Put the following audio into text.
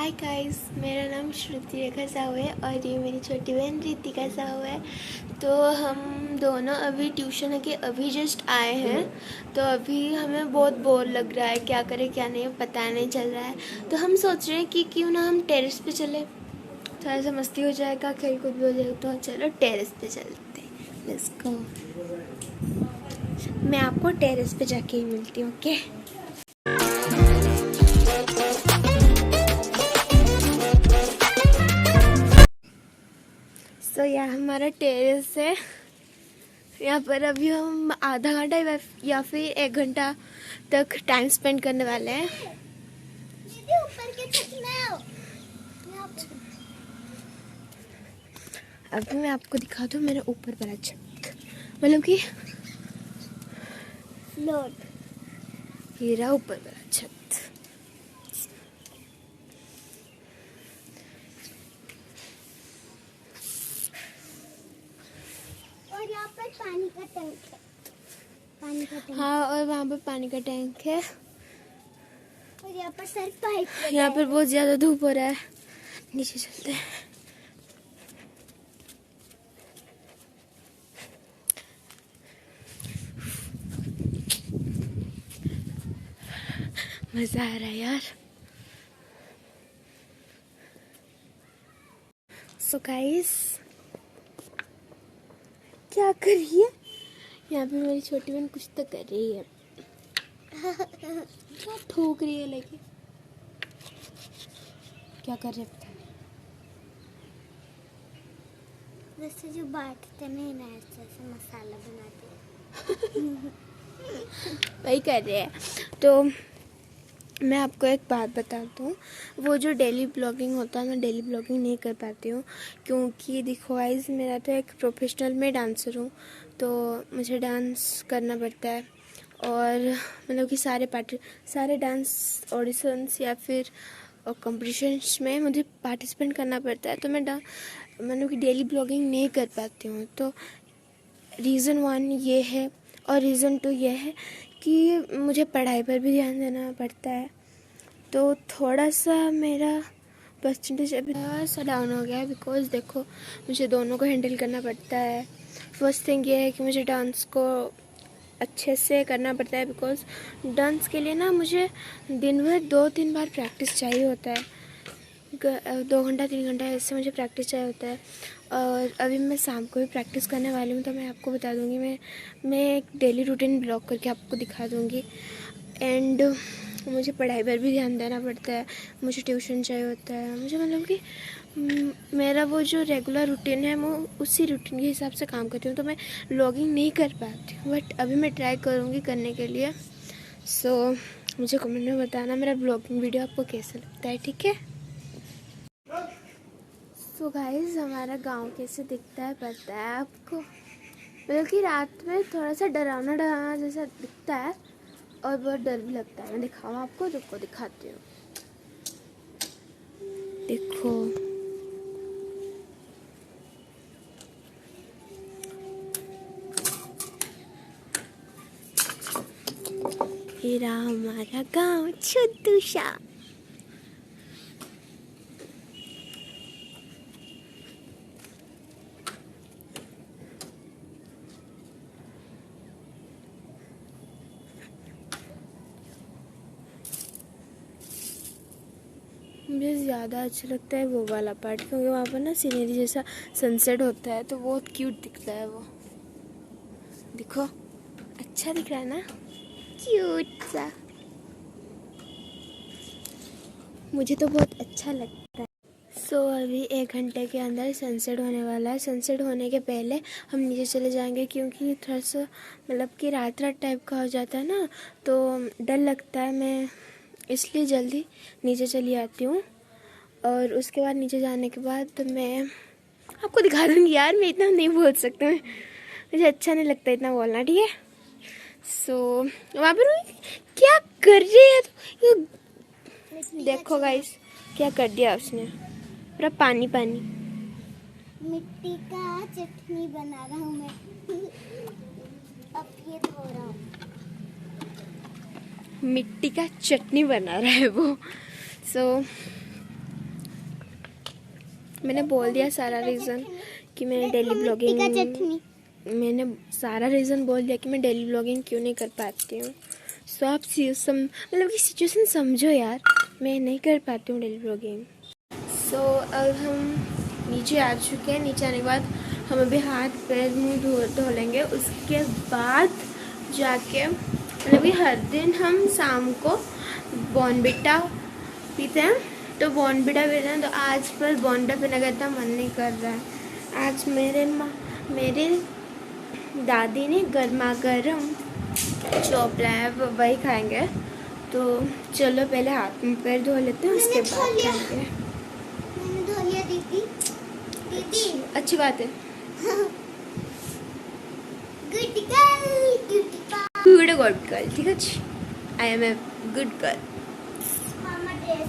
Hi guys, मेरा नाम श्रुति रेखा साहू है और ये मेरी छोटी बहन रितिका साहू है। तो हम दोनों अभी ट्यूशन के अभी जस्ट आए हैं। तो अभी हमें बहुत बोर लग रहा है, क्या करें क्या नहीं पता नहीं चल रहा है। तो हम सोच रहे हैं कि क्यों ना हम टेरेस पे चले, थोड़ा सा मस्ती हो जाएगा, खेल कूद भी हो जाएगा। तो चलो टेरेस पे चलते हैं, लेट्स गो। मैं आपको टेरेस पे जाके ही मिलती हूँ, ओके? तो यह हमारा टेरेस है। यहाँ पर अभी हम आधा घंटा या फिर 1 घंटा तक टाइम स्पेंड करने वाले हैं। ऊपर के छत में आओ। अभी मैं आपको दिखा दूँ मेरा ऊपर वाला छत, मतलब कि ये रहा ऊपर वाला छत। और यहाँ पर पानी का टैंक है। हाँ, और वहाँ पर पानी का टैंक है। और यहाँ पर सर पाइप। यहाँ पर बहुत ज्यादा धूप हो रहा है, नीचे चलते हैं। मजा आ रहा है यार। सो गाइस, क्या कर रही है यहाँ पे मेरी छोटी बहन? कुछ तो कर रही है, क्या ठोक रही है लेके, क्या कर रही है पता नहीं। वैसे जो बांटते नहीं ना, ऐसे मसाला बनाते वही कर रहे हैं। तो मैं आपको एक बात बताता हूँ, वो जो डेली ब्लॉगिंग होता है, मैं डेली ब्लॉगिंग नहीं कर पाती हूँ क्योंकि देखो गाइस, मेरा तो एक प्रोफेशनल में डांसर हूँ, तो मुझे डांस करना पड़ता है। और मतलब कि सारे डांस ऑडिशंस या फिर कॉम्पिटिशन्स में मुझे पार्टिसिपेट करना पड़ता है। तो मैं मतलब कि डेली ब्लॉगिंग नहीं कर पाती हूँ। तो रीज़न 1 ये है, और रीज़न 2 ये है कि मुझे पढ़ाई पर भी ध्यान देना पड़ता है। तो थोड़ा सा मेरा परसेंटेज अभी थोड़ा सा डाउन हो गया है, बिकॉज देखो मुझे दोनों को हैंडल करना पड़ता है। फर्स्ट थिंग ये है कि मुझे डांस को अच्छे से करना पड़ता है, बिकॉज डांस के लिए ना मुझे दिन भर 2-3 बार प्रैक्टिस चाहिए होता है। 2 घंटा 3 घंटा ऐसे मुझे प्रैक्टिस चाहिए होता है। और अभी मैं शाम को भी प्रैक्टिस करने वाली हूँ, तो मैं आपको बता दूँगी। मैं एक डेली रूटीन ब्लॉग करके आपको दिखा दूँगी। एंड मुझे पढ़ाई पर भी ध्यान देना पड़ता है, मुझे ट्यूशन चाहिए होता है, मुझे मतलब कि मेरा वो जो रेगुलर रूटीन है वो उसी रूटीन के हिसाब से काम करती हूँ। तो मैं व्लॉगिंग नहीं कर पाती हूँ, बट अभी मैं ट्राई करूँगी करने के लिए। सो मुझे कमेंट में बताना मेरा व्लॉगिंग वीडियो आपको कैसा लगता है, ठीक है? सो गाइस, हमारा गांव कैसे दिखता है पता है आपको? मतलब कि रात में थोड़ा सा डरावना डरावना जैसा दिखता है और बहुत डर भी लगता है। मैं दिखाऊँ आपको, रुको दिखाती हूँ। देखो, ये रहा हमारा गांव छोटू सा। मुझे ज़्यादा अच्छा लगता है वो वाला पार्ट, क्योंकि वहाँ पर ना सीनरी जैसा सनसेट होता है, तो बहुत क्यूट दिखता है वो। देखो, अच्छा दिख रहा है ना, क्यूट सा। मुझे तो बहुत अच्छा लगता है। सो अभी 1 घंटे के अंदर सनसेट होने वाला है। सनसेट होने के पहले हम नीचे चले जाएंगे, क्योंकि थोड़ा सा मतलब कि रात रात टाइप का हो जाता है ना, तो डर लगता है। मैं इसलिए जल्दी नीचे चली आती हूँ। और उसके बाद नीचे जाने के बाद मैं आपको दिखा दूँगी। यार मैं इतना नहीं बोल सकता, मुझे अच्छा नहीं लगता इतना बोलना, ठीक है? सो वहाँ पर क्या कर रही है तो देखो गाइस, क्या कर दिया उसने, पूरा पानी पानी। मिट्टी का चटनी बना रहा हूँ मैं। अब ये धो रहा हूँ। मिट्टी का चटनी बना रहा है वो। सो मैंने बोल दिया सारा रीज़न कि मैं डेली मिट्टी का ब्लॉगिंग, चटनी। मैंने सारा रीज़न बोल दिया कि मैं डेली ब्लॉगिंग क्यों नहीं कर पाती हूँ। सो आप मतलब कि सिचुएशन समझो यार, मैं नहीं कर पाती हूँ डेली ब्लॉगिंग। सो अब हम नीचे आ चुके हैं। नीचे आने के बाद हम अभी हाथ पैर मुँह धो लेंगे। उसके बाद जाके मतलब कि हर दिन हम शाम को बॉर्नविटा पीते हैं, तो बॉर्नविटा पीते हैं। तो आज पर बॉर्नविटा पीने का इतना मन नहीं कर रहा है। आज मेरे दादी ने गर्मा गर्म चॉप लाया, वही खाएंगे। तो चलो पहले हाथ में पैर धो लेते हैं, उसके मैंने धो बाद लिया। खाएंगे। मैंने धो लिया दीदी। दीदी अच्छी बात है। गुड गर्ल, क्यूटी पा। गुड गर्ल, ठीक है। I am a good girl. मामा ड्रेस